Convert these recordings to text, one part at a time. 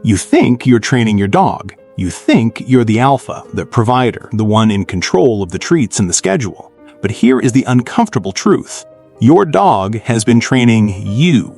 You think you're training your dog. You think you're the alpha, the provider, the one in control of the treats and the schedule. But here is the uncomfortable truth. Your dog has been training you.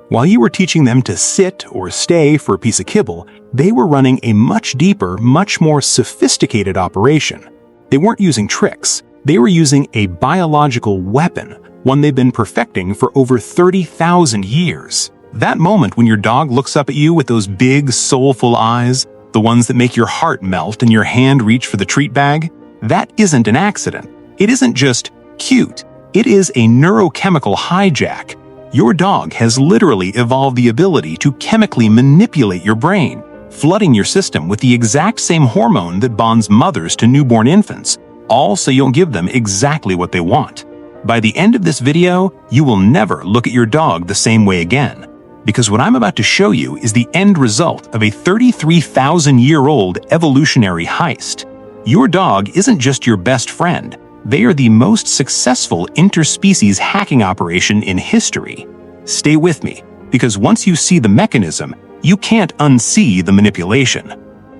While you were teaching them to sit or stay for a piece of kibble, they were running a much deeper, much more sophisticated operation. They weren't using tricks. They were using a biological weapon, one they've been perfecting for over 30,000 years. That moment when your dog looks up at you with those big, soulful eyes, the ones that make your heart melt and your hand reach for the treat bag, that isn't an accident. It isn't just cute. It is a neurochemical hijack. Your dog has literally evolved the ability to chemically manipulate your brain, flooding your system with the exact same hormone that bonds mothers to newborn infants, all so you'll give them exactly what they want. By the end of this video, you will never look at your dog the same way again. Because what I'm about to show you is the end result of a 33,000-year-old evolutionary heist. Your dog isn't just your best friend. They are the most successful interspecies hacking operation in history. Stay with me, because once you see the mechanism, you can't unsee the manipulation.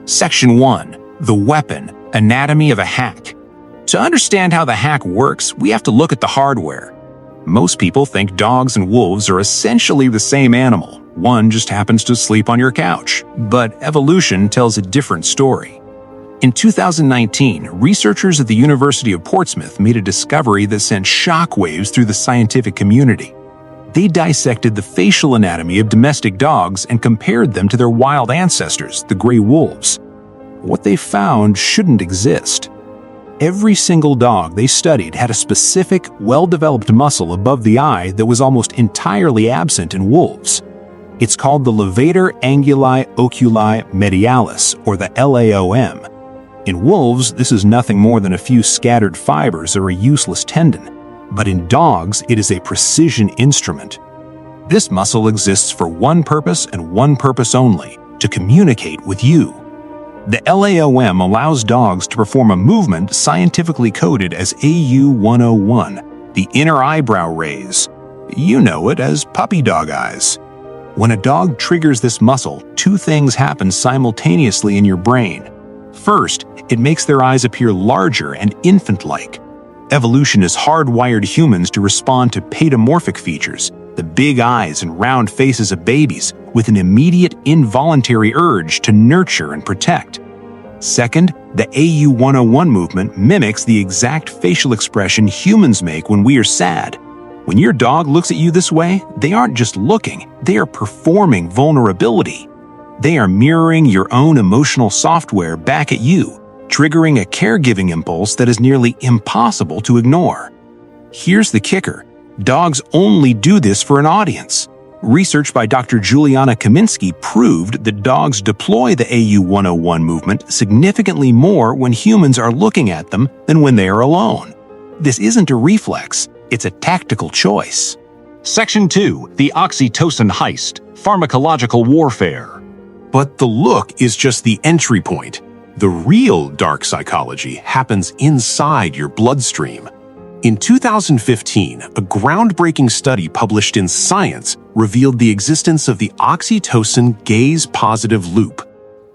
Section 1. The Weapon, Anatomy of a Hack. To understand how the hack works, we have to look at the hardware. Most people think dogs and wolves are essentially the same animal. One just happens to sleep on your couch. But evolution tells a different story. In 2019, researchers at the University of Portsmouth made a discovery that sent shockwaves through the scientific community. They dissected the facial anatomy of domestic dogs and compared them to their wild ancestors, the gray wolves. What they found shouldn't exist. Every single dog they studied had a specific, well-developed muscle above the eye that was almost entirely absent in wolves. It's called the levator anguli oculi medialis, or the LAOM. In wolves, this is nothing more than a few scattered fibers or a useless tendon. But in dogs, it is a precision instrument. This muscle exists for one purpose and one purpose only: to communicate with you. The LAOM allows dogs to perform a movement scientifically coded as AU101, the inner eyebrow raise. You know it as puppy dog eyes. When a dog triggers this muscle, two things happen simultaneously in your brain. First, it makes their eyes appear larger and infant-like. Evolution has hardwired humans to respond to paedomorphic features, the big eyes and round faces of babies, with an immediate involuntary urge to nurture and protect. Second, the AU101 movement mimics the exact facial expression humans make when we are sad. When your dog looks at you this way, they aren't just looking, they are performing vulnerability. They are mirroring your own emotional software back at you, triggering a caregiving impulse that is nearly impossible to ignore. Here's the kicker. Dogs only do this for an audience. Research by Dr. Juliana Kaminsky proved that dogs deploy the AU101 movement significantly more when humans are looking at them than when they are alone. This isn't a reflex, it's a tactical choice. Section 2. The Oxytocin Heist, Pharmacological Warfare. But the look is just the entry point. The real dark psychology happens inside your bloodstream. In 2015, a groundbreaking study published in Science revealed the existence of the oxytocin gaze-positive loop.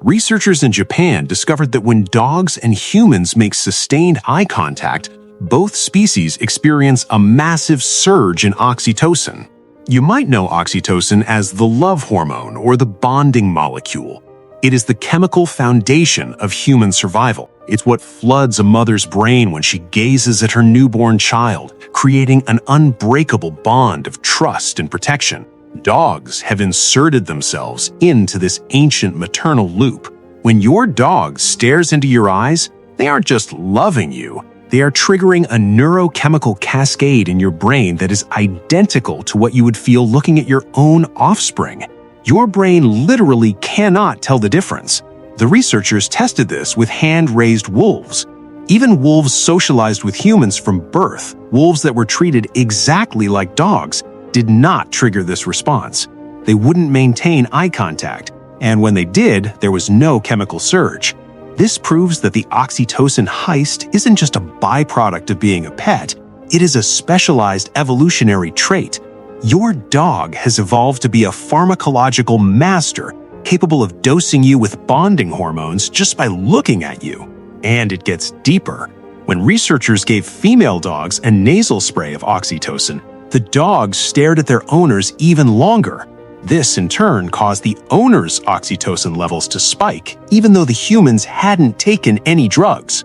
Researchers in Japan discovered that when dogs and humans make sustained eye contact, both species experience a massive surge in oxytocin. You might know oxytocin as the love hormone or the bonding molecule. It is the chemical foundation of human survival. It's what floods a mother's brain when she gazes at her newborn child, creating an unbreakable bond of trust and protection. Dogs have inserted themselves into this ancient maternal loop. When your dog stares into your eyes, they aren't just loving you. They are triggering a neurochemical cascade in your brain that is identical to what you would feel looking at your own offspring. Your brain literally cannot tell the difference. The researchers tested this with hand-raised wolves. Even wolves socialized with humans from birth, wolves that were treated exactly like dogs, did not trigger this response. They wouldn't maintain eye contact, and when they did, there was no chemical surge. This proves that the oxytocin heist isn't just a byproduct of being a pet, it is a specialized evolutionary trait. Your dog has evolved to be a pharmacological master, capable of dosing you with bonding hormones just by looking at you. And it gets deeper. When researchers gave female dogs a nasal spray of oxytocin, the dogs stared at their owners even longer. This, in turn, caused the owner's oxytocin levels to spike, even though the humans hadn't taken any drugs.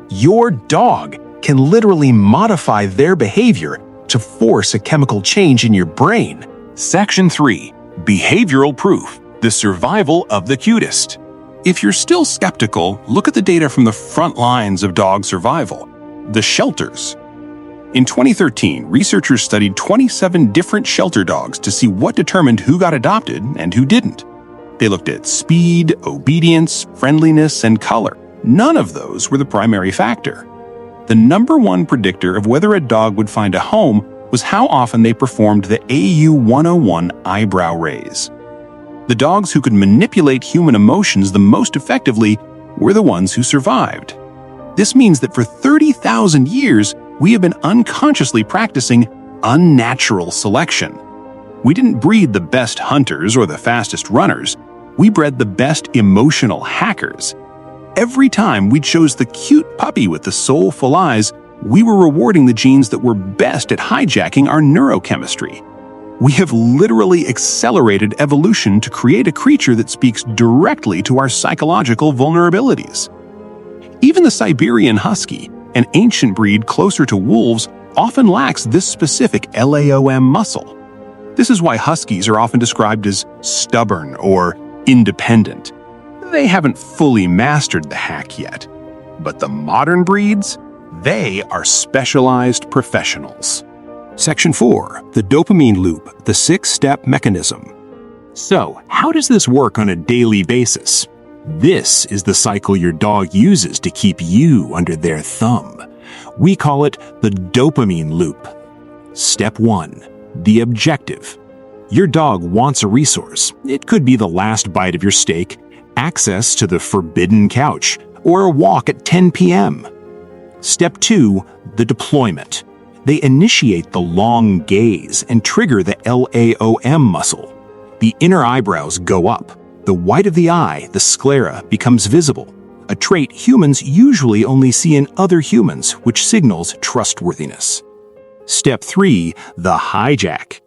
Your dog can literally modify their behavior to force a chemical change in your brain. Section 3. Behavioral Proof: The Survival of the Cutest. If you're still skeptical, look at the data from the front lines of dog survival, the shelters. In 2013, researchers studied 27 different shelter dogs to see what determined who got adopted and who didn't. They looked at speed, obedience, friendliness, and color. None of those were the primary factor. The number one predictor of whether a dog would find a home was how often they performed the AU101 eyebrow raise. The dogs who could manipulate human emotions the most effectively were the ones who survived. This means that for 30,000 years, we have been unconsciously practicing unnatural selection. We didn't breed the best hunters or the fastest runners. We bred the best emotional hackers. Every time we chose the cute puppy with the soulful eyes, we were rewarding the genes that were best at hijacking our neurochemistry. We have literally accelerated evolution to create a creature that speaks directly to our psychological vulnerabilities. Even the Siberian Husky, an ancient breed closer to wolves, often lacks this specific LAOM muscle. This is why Huskies are often described as stubborn or independent. They haven't fully mastered the hack yet. But the modern breeds, they are specialized professionals. Section 4. The dopamine loop, the 6-step mechanism. So, how does this work on a daily basis? This is the cycle your dog uses to keep you under their thumb. We call it the dopamine loop. Step 1. The objective. Your dog wants a resource. It could be the last bite of your steak, access to the forbidden couch, or a walk at 10 p.m. Step 2. The deployment. They initiate the long gaze and trigger the LAOM muscle. The inner eyebrows go up. The white of the eye, the sclera, becomes visible, a trait humans usually only see in other humans, which signals trustworthiness. Step 3. The hijack.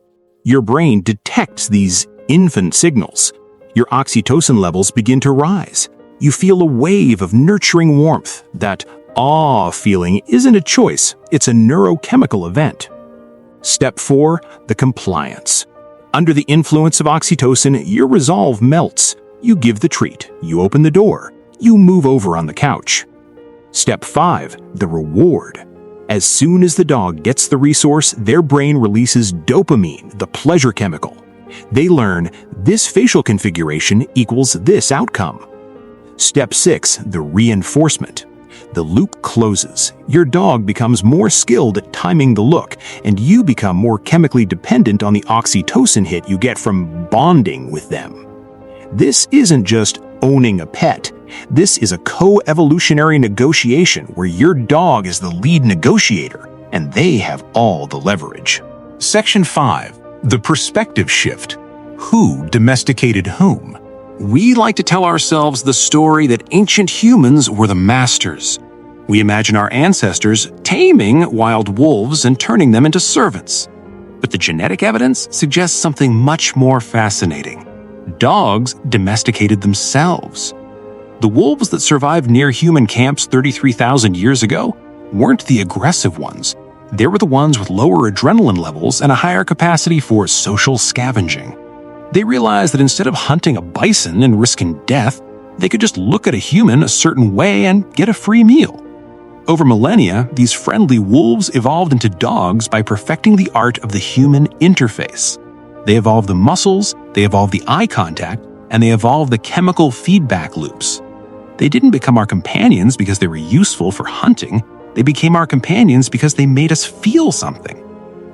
Your brain detects these infant signals. Your oxytocin levels begin to rise. You feel a wave of nurturing warmth. That awe feeling isn't a choice, it's a neurochemical event. Step 4. The compliance. Under the influence of oxytocin, your resolve melts. You give the treat, you open the door, you move over on the couch. Step 5. The reward. As soon as the dog gets the resource, their brain releases dopamine, the pleasure chemical. They learn this facial configuration equals this outcome. Step 6. The reinforcement. The loop closes. Your dog becomes more skilled at timing the look, and you become more chemically dependent on the oxytocin hit you get from bonding with them. This isn't just owning a pet. This is a co-evolutionary negotiation where your dog is the lead negotiator, and they have all the leverage. Section 5. The perspective shift. Who domesticated whom? We like to tell ourselves the story that ancient humans were the masters. We imagine our ancestors taming wild wolves and turning them into servants. But the genetic evidence suggests something much more fascinating. Dogs domesticated themselves. The wolves that survived near human camps 33,000 years ago weren't the aggressive ones. They were the ones with lower adrenaline levels and a higher capacity for social scavenging. They realized that instead of hunting a bison and risking death, they could just look at a human a certain way and get a free meal. Over millennia, these friendly wolves evolved into dogs by perfecting the art of the human interface. They evolved the muscles, they evolved the eye contact, and they evolved the chemical feedback loops. They didn't become our companions because they were useful for hunting. They became our companions because they made us feel something.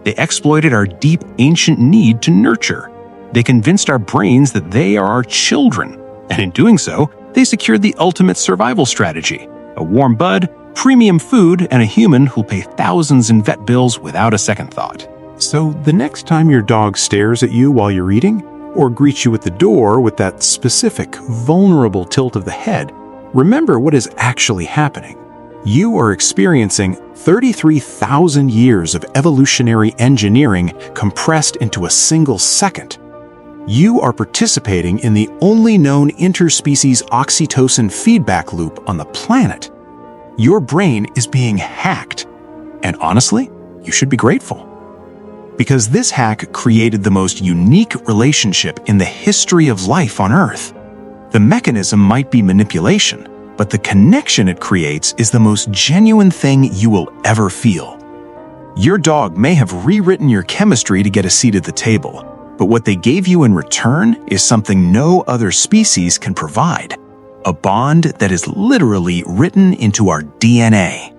They exploited our deep, ancient need to nurture. They convinced our brains that they are our children, and in doing so, they secured the ultimate survival strategy: a warm bud, premium food, and a human who'll pay thousands in vet bills without a second thought. So the next time your dog stares at you while you're eating, or greets you at the door with that specific, vulnerable tilt of the head, remember what is actually happening. You are experiencing 33,000 years of evolutionary engineering compressed into a single second. You are participating in the only known interspecies oxytocin feedback loop on the planet. Your brain is being hacked. And honestly, you should be grateful. Because this hack created the most unique relationship in the history of life on Earth. The mechanism might be manipulation, but the connection it creates is the most genuine thing you will ever feel. Your dog may have rewritten your chemistry to get a seat at the table, but what they gave you in return is something no other species can provide. A bond that is literally written into our DNA.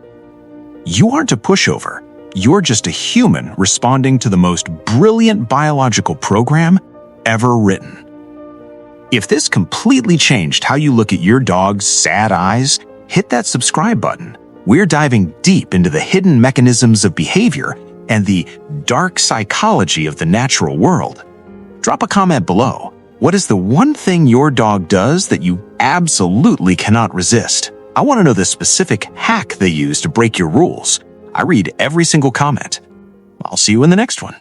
You aren't a pushover. You're just a human responding to the most brilliant biological program ever written. If this completely changed how you look at your dog's sad eyes, hit that subscribe button. We're diving deep into the hidden mechanisms of behavior and the dark psychology of the natural world. Drop a comment below. What is the one thing your dog does that you absolutely cannot resist? I want to know the specific hack they use to break your rules. I read every single comment. I'll see you in the next one.